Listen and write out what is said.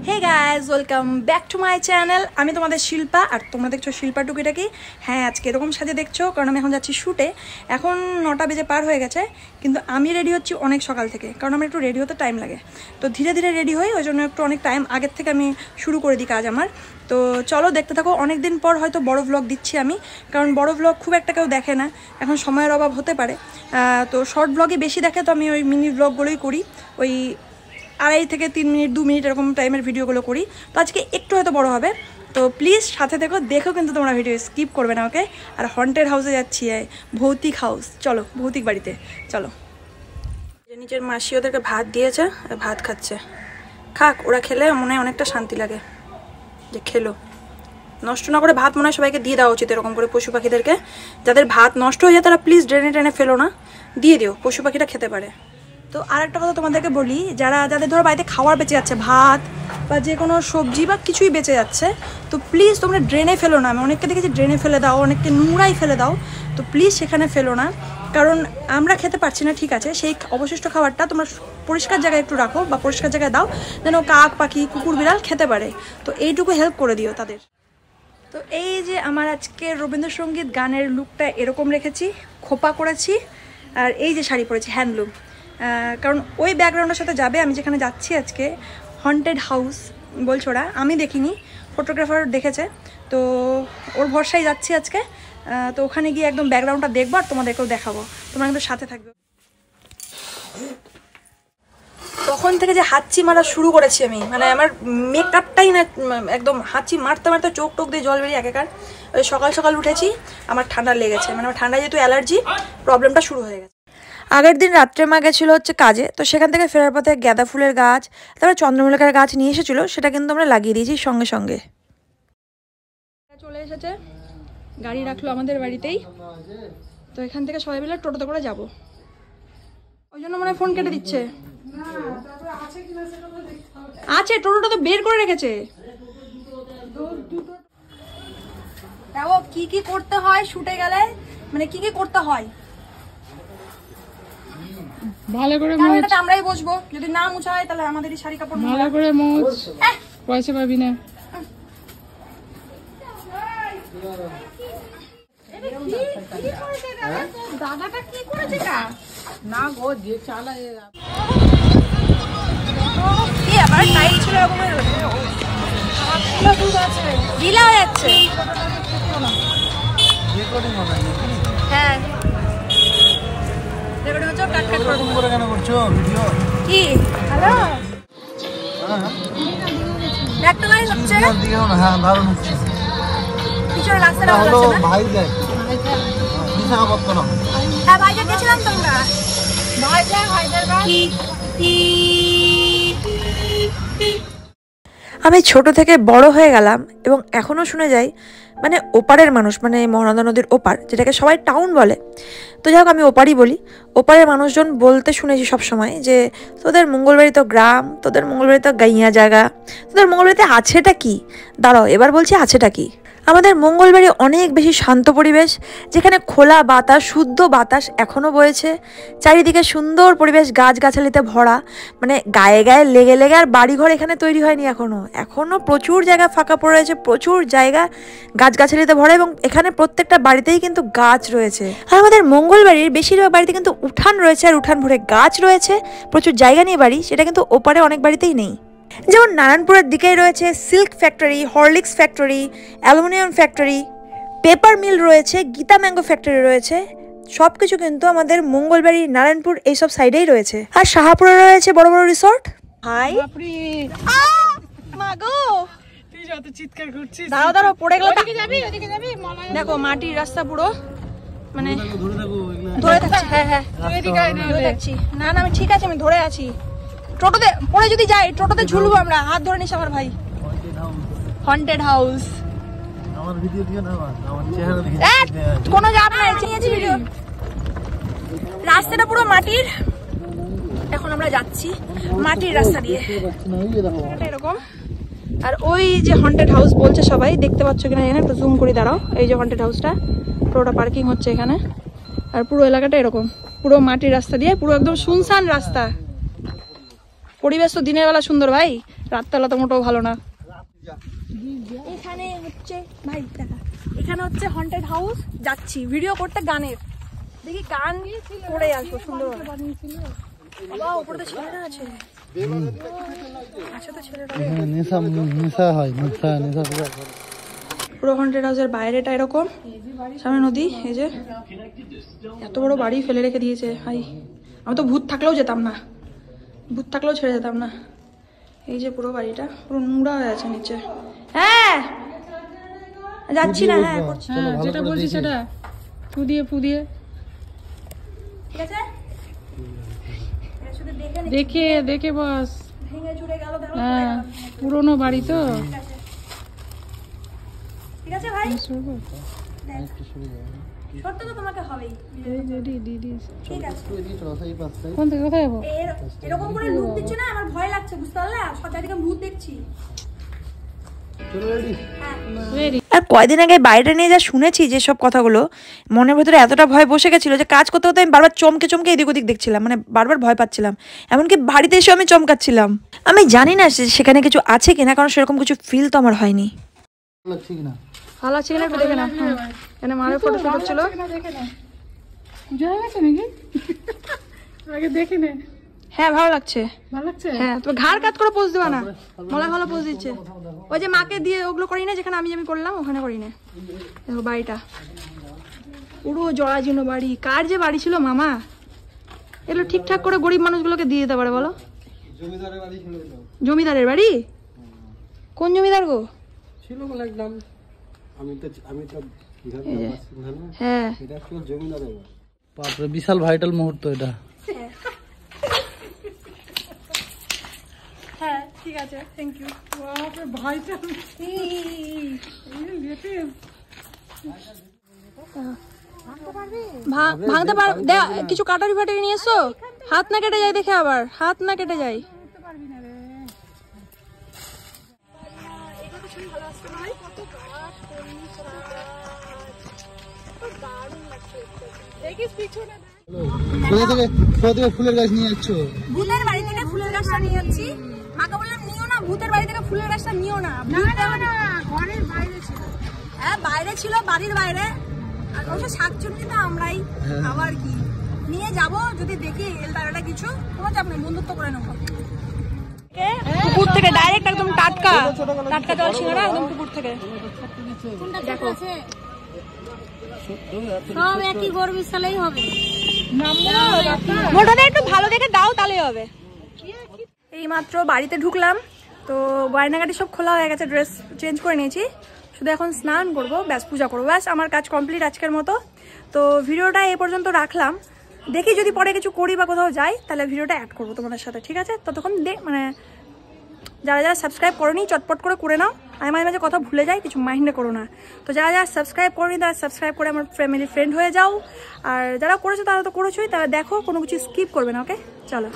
Hey guys, welcome back to my channel. আমি তোমাদের শিল্পা, আর তোমরা দেখছো শিল্পা টুকিটাকি। হ্যাঁ, আজকে এরকম সাজে দেখছো কারণ আমি এখন যাচ্ছি শ্যুটে। এখন 9টা বেজে পার হয়ে গেছে, কিন্তু আমি রেডি হচ্ছি অনেক সকাল থেকে, কারণ আমার একটু রেডি হতে টাইম লাগে। তো ধীরে ধীরে রেডি হই, ওই জন্য একটু অনেক টাইম আগের থেকে আমি শুরু করে দিই কাজ আমার। তো চলো দেখতে থাকো। অনেক দিন পর হয়তো বড় ভ্লগ দিচ্ছি আমি, কারণ বড় ভ্লগ খুব একটা কেউ দেখে না, এখন সময়ের অভাব হতে পারে। তো শর্ট ভ্লগে বেশি দেখে, তো আমি ওই মিনি ভ্লগগুলোই করি, ওই 2.5 থেকে 3 মিনিট 2 মিনিট এরকম টাইমের ভিডিওগুলো করি। তো আজকে একটু হয়তো বড় হবে, তো প্লিজ সাথে দেখো কিন্তু তোমরা ভিডিও স্কিপ করবে না, ওকে? আর হন্টেড হাউসে যাচ্ছি, ভৌতিক হাউস। চলো, ভৌতিক বাড়িতে চলো। নিচের মাসি ওদেরকে ভাত দিয়েছে, ভাত খাচ্ছে। খাক, ওরা খেলে মনে হয় অনেকটা শান্তি লাগে যে খেলো। নষ্ট না করে ভাত মনে হয় সবাইকে দিয়ে দেওয়া উচিত, এরকম করে পশু পাখিদেরকে। যাদের ভাত নষ্ট হয়ে যায় তারা প্লিজ ড্রেনে টেনে ফেলো না, দিয়ে দিও, পশু পাখিরা খেতে পারে। তো আর একটা কথা তোমাদেরকে বলি, যাদের ধরো বাড়িতে খাবার বেঁচে যাচ্ছে, ভাত বা যে কোনো সবজি বা কিছুই বেঁচে যাচ্ছে, তো প্লিজ তোমরা ড্রেনে ফেলো না। আমি অনেককে দেখেছি ড্রেনে ফেলে দাও, অনেককে নোংরাই ফেলে দাও। তো প্লিজ সেখানে ফেলো না, কারণ আমরা খেতে পারছি না, ঠিক আছে, সেই অবশিষ্ট খাবারটা তোমরা পরিষ্কার জায়গায় একটু রাখো বা পরিষ্কার জায়গায় দাও, যেন কাক পাখি কুকুর বিড়াল খেতে পারে। তো এইটুকু হেল্প করে দিও তাদের। তো এই যে আমার আজকে রবীন্দ্রসঙ্গীত গানের লুকটা এরকম রেখেছি, খোপা করেছি, আর এই যে শাড়ি পরেছি হ্যান্ডলুম, কারণ ওই ব্যাকগ্রাউন্ডের সাথে যাবে। আমি যেখানে যাচ্ছি আজকে হন্টেড হাউস বলছো ওরা, আমি দেখিনি, ফটোগ্রাফার দেখেছে, তো ওর ভরসায় যাচ্ছি আজকে। তো ওখানে গিয়ে একদম ব্যাকগ্রাউন্ডটা দেখবো আর তোমাদেরকেও দেখাবো, তোমরা কিন্তু সাথে থাকবে। তখন থেকে যে হাঁচি মারা শুরু করেছি আমি, মানে আমার মেকআপটাই না, একদম হাঁচি মারতে মারতে চোখ টোক দিয়ে জল বেরিয়ে একেকার। ওই সকাল সকাল উঠেছি, আমার ঠান্ডা লেগেছে, মানে আমার ঠান্ডা যেহেতু অ্যালার্জি প্রবলেমটা শুরু হয়ে গেছে। আগের দিন রাত্রে মা গেছিলো হচ্ছে কাজে, তো সেখান থেকে ফেরার পথে গাঁদা ফুলের গাছ, তারপরে চন্দ্রমল্লিকার গাছ নিয়ে এসেছিলো, সেটা কিন্তু আমরা লাগিয়ে দিয়েছি সঙ্গে সঙ্গে। চলে এসেছে, গাড়ি রাখলো আমাদের বাড়িতেই। তো এখান থেকে সবাই মিলে টোটোতে করে যাবো, ওই জন্য মনে হয় ফোন কেটে দিচ্ছে। আছে, টোটোটা তো বের করে রেখেছে। দেখো কি কি করতে হয় শুটে গেলে, মানে কি কি করতে হয়। ভালো করে মোছ, আমরাই বসবো, যদি না মুছা হয় তাহলে আমাদেরই শাড়ি কাপড়। ভালো করে মোছ, পয়সা পাবি না। দাদাটা কি করেছে না গো, যে চালা কি আবার টাইল ছিল এরকমের ঢিলা হয়ে যাচ্ছে। হ্যাঁ, কি হ্যালো দেখতে ভাই হচ্ছে পিছনে রাস্তাটা ভালো লাগছে না ভাই। দেখ হ্যাঁ ভাইজাগ গেছিলাম তোমরা, আমি ছোট থেকে বড় হয়ে গেলাম এবং এখনো শুনে যাই, মানে ওপারের মানুষ, মানে মহানন্দা নদীর ওপার, যেটাকে সবাই টাউন বলে। তো যাই হোক, আমি ওপারই বলি। ওপারের মানুষজন বলতে শুনেছি সবসময় যে তোদের মঙ্গলবাড়ি তো গ্রাম, তোদের মঙ্গলবাড়ি তো গাইয়া জায়গা, তোদের মঙ্গলবাড়িতে আছেটা কি। দাঁড়াও, এবার বলছি আছেটা কি। আমাদের মঙ্গলবাড়ি অনেক বেশি শান্ত পরিবেশ, যেখানে খোলা বাতাস, শুদ্ধ বাতাস এখনও বয়েছে, চারিদিকে সুন্দর পরিবেশ, গাছগাছালিতে ভরা, মানে গায়ে গায়ে লেগে লেগে আর বাড়িঘর এখানে তৈরি হয়নি এখনও প্রচুর জায়গা ফাঁকা পড়ে রয়েছে, প্রচুর জায়গা গাছগাছালিতে ভরা, এবং এখানে প্রত্যেকটা বাড়িতেই কিন্তু গাছ রয়েছে। আর আমাদের মঙ্গলবাড়ির বেশিরভাগ বাড়িতে কিন্তু উঠান রয়েছে, আর উঠান ভরে গাছ রয়েছে, প্রচুর জায়গা নিয়ে বাড়ি, সেটা কিন্তু ওপারে অনেক বাড়িতেই নেই। যেমন নারায়ণপুরের দিকেই রয়েছে silk factory, Horlicks factory, aluminium factory, paper mill রয়েছে, গীতা ম্যাঙ্গো ফ্যাক্টরি রয়েছে, সবকিছু কিন্তু আমাদের মঙ্গলবাড়ি, নারায়ণপুর এইসব সাইডেই রয়েছে। আর শাহাপুরে রয়েছে বড় বড় রিসর্ট। হাই মাগো, তুই যত চিৎকার করছিস, দাঁড়াও দাঁড়াও, পড়ে গেল। দেখো মাটির রাস্তা পুরো, মানে ধরে থাকছি। হ্যাঁ হ্যাঁ ধরে থাকছি, না না আমি ঠিক আছে, আমি ধরে আছি। টোটোতে পড়ে যদি যাই, টোটোতে ঝুলবো আমরা, হাত ধরে নিস আমার ভাই। হন্টেড হাউস, আমার ভিডিও দিও না, আমার চেহারা দেখে কোনো যাব না, চিনিয়েছি ভিডিও। রাস্তাটা পুরো মাটির, এখন আমরা যাচ্ছি মাটির রাস্তা দিয়ে এরকম। আর ওই যে হন্টেড হাউস বলছে সবাই, দেখতে পাচ্ছ কিনা জানি না, একটু জুম করে দাঁড়াও। এই যে হন্টেড হাউসটা, পুরোটা পার্কিং হচ্ছে এখানে, আর পুরো এলাকাটা এরকম, পুরো মাটির রাস্তা দিয়ে, পুরো একদম শুনশান রাস্তা। পরিবেশ তো দিনের বেলা সুন্দর ভাই, রাতবেলা তো মোটেও ভালো না। এখানে হচ্ছে ভাই দেখা, এখানে হচ্ছে হন্টেড হাউস, যাচ্ছি ভিডিও করতে গানের, দেখি গান করে আসবো সুন্দর। বাবা উপরে তো ছেলেরা আছে, আচ্ছা তো ছেলেরা পুরো হন্টেড হাউসের বাইরেটা এরকম, সামনে নদী, এই যে এত বড় বাড়ি ফেলে রেখে দিয়েছে ভাই। আমি তো ভূত থাকলেও যেতাম না, ভূত থাকলেও ছেড়ে যেতাম না। এই যে পুরো বাড়িটা পুরো নোংরা হয়ে আছে নিচে। হ্যাঁ যাচ্ছি না, হ্যাঁ যেটা বলছি সেটা ফুদিয়ে ঠিক আছে, দেখে বস। ভেঙে চুরে গেল, হ্যাঁ পুরোনো বাড়ি তো। ঠিক আছে ভাই, সত্য তো তোমাকে হবেই। ঠিক আছে কোন থেকে কোথায় যাবো? এরকম করে লুক দিচ্ছে না, আমার ভয় লাগছে, বুঝতে পারলে? সব চারিদিকে ভূত দেখছি। আর কয়দিন আগে বাইরে নিয়ে যা শুনেছি যেসব কথাগুলো, মনের ভেতরে এতটা ভয় বসে গেছিল যে কাজ করতে করতে আমি বারবার চমকে চমকে এদিক ওদিক দেখছিলাম, মানে বারবার ভয় পাচ্ছিলাম। এমনকি বাড়িতে এসে আমি চমকাচ্ছিলাম। আমি জানি না সেখানে কিছু আছে কিনা, কারণ সেরকম কিছু ফিল তো আমার হয়নি। ভালো আছে কিনা একটু দেখে না, এখানে মায়ের ফটো শুট হচ্ছিল। আগে দেখে নে। হ্যাঁ ভালো লাগছে, ভালো লাগছে। হ্যাঁ তুমি ঘাড় কাত করে পোজ দেবা না, মলা ভালো পোজ দিচ্ছে। ওই যে মাকে দিয়ে ওগুলো করি না, যেখানে আমি করলাম ওখানে করি না। দেখো বাড়িটা পুরো জরাজীর্ণ বাড়ি, কার যে বাড়ি ছিল মামা, এগুলো ঠিকঠাক করে গরিব মানুষগুলোকে দিয়ে দিতে পারে বলো? জমিদারের বাড়ি? কোন জমিদার গো? হ্যাঁ বিশাল ভাইটাল মুহূর্ত এটা। হ্যাঁ ঠিক আছে, থ্যাংক ইউ। ভাইটা ভাঙতে পার, কিছু কাটারি ফাটারি নিয়ে এসো, হাত না কেটে যায় দেখে, আবার হাত না কেটে যায়। ফুলের গাছ নিয়ে যাচ্ছ? ভূতের বাড়ি থেকে ফুলের গাছটা নিয়ে যাচ্ছি। মাকে বললাম নিও না, ভূতের বাড়ি থেকে ফুলের গাছটা নিও না। ঘরের বাইরে ছিল। হ্যাঁ বাইরে ছিল, বাড়ির বাইরে। আর অবশ্য শাকচুন্নি তো আমরাই, আবার কি নিয়ে যাব যদি দেখি এলতারাটা কিছু, কোনো চাপ নেই, বন্ধুত্ব করে নেবো। পুকুর থেকে ডাইরেক্ট একদম টাটকা টাটকা জল সিঙ্গারা একদম পুকুর থেকে। দেখো সব একই গরবিশালেই হবে। মোটামুটি একটু ভালো দেখে দাও, তাহলে হবে। এই মাত্র বাড়িতে ঢুকলাম, তো গয়নাগাটি সব খোলা হয়ে গেছে, ড্রেস চেঞ্জ করে নিয়েছি, শুধু এখন স্নান করবো, ব্যাস পূজা করবো, ব্যাস আমার কাজ কমপ্লিট আজকের মতো। তো ভিডিওটা এ পর্যন্ত রাখলাম, দেখি যদি পরে কিছু করি বা কোথাও যাই তাহলে ভিডিওটা অ্যাড করবো তোমাদের সাথে, ঠিক আছে? ততক্ষণ মানে যারা যারা সাবস্ক্রাইব করোনি চটপট করে করে নাও, আমি মাঝে মাঝে কথা ভুলে যাই, কিছু মাইন্ডে করো না। তো যারা যারা সাবস্ক্রাইব করোনি তারা সাবস্ক্রাইব করে আমার ফ্যামিলি ফ্রেন্ড হয়ে যাও, আর যারা করেছো তারা তো করেছোই, তারা দেখো, কোনো কিছু স্কিপ করবে না, ওকে? চলো।